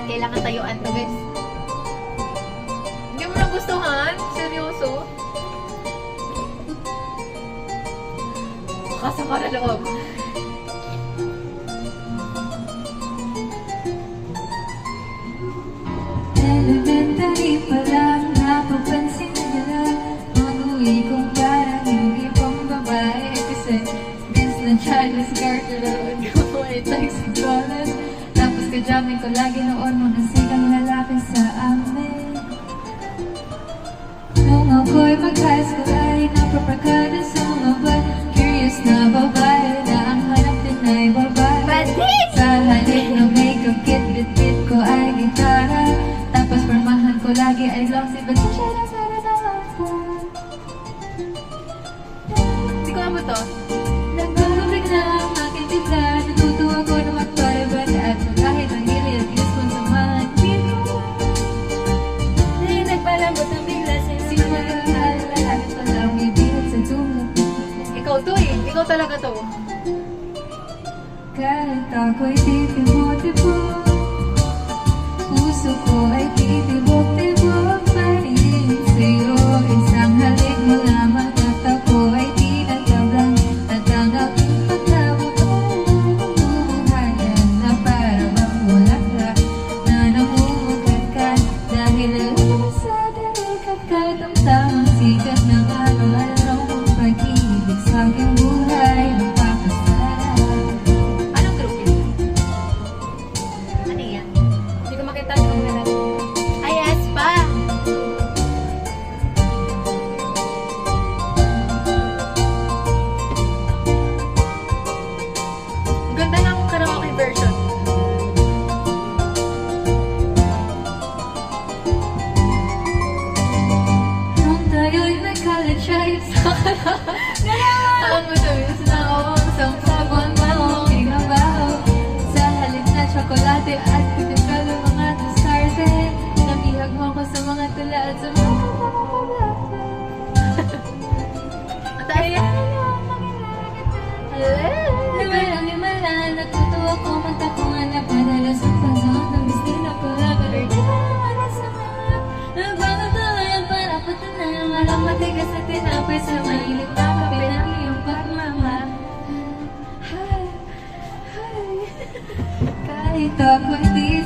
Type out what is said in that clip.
Kailangan tayuan to, guys. Hindi mo nagustuhan? Seryoso? Makasama na loob. Elementary pa lang, napapansin na nila mag-uwi kong parang hindi pang babae. Kasi this na Charles Garfield ko ay text dollars. Tapos ka-jamming ko lagi noon mga sigang lalaki sa amin. Nung ako'y mag-high school ay napapragada sa mga buwan. Curious na babae na ang hanap din ay babae. Sa halip na makeup kit, bit-bit ko ay gitara. Tapos permahan ko lagi ay long sleeve, but siya na sana na ako. Hindi ko amo to. Nagbabalik na ang aking timpla. Natutuwa ko na magpalabas at kahit ang gilid, gusto kong samahan dito. Dahil nagpalambot ang bigla sino magkakal. Lahat pa lang ibigat sa tulad. Ikaw to eh. Ikaw talaga to. Kahit ako'y titibok-tibok, puso ko ay titibok-tibok pa rin sa'yo. Isang halik mo lamang at ako ay tinatablang. At ang aking pagtawag ay bumuhayan na para bang bulaklak na namumugat ka. Dahil alam sa dalikat ka ang tamang sikat ng araw-araw mong pag-ibig sa aking buhay. Anong group yun? Ano yan? Hindi ko makita yung lahat. Ay, Espa! Ganda ng karaoke version. Nung tayo'y nag-college ay sa Ang matamis na ako sa sabon mahong inabaho. Sa halip na tsokolate at pitikal ng mga diskarte. Nabihag mo ako sa mga tula at sa mga kapapalata. Ang tayo yan. Nawalang himala, natutuwa ko magtapungan na padala sa pazon. Ang destino ko lang, pero di pa naman nasama. Nagbago to ngayon para patunayan. Walang matigas at tinapay sa mahilig na kape ng iyong pagmamahal. Kahit ako'y di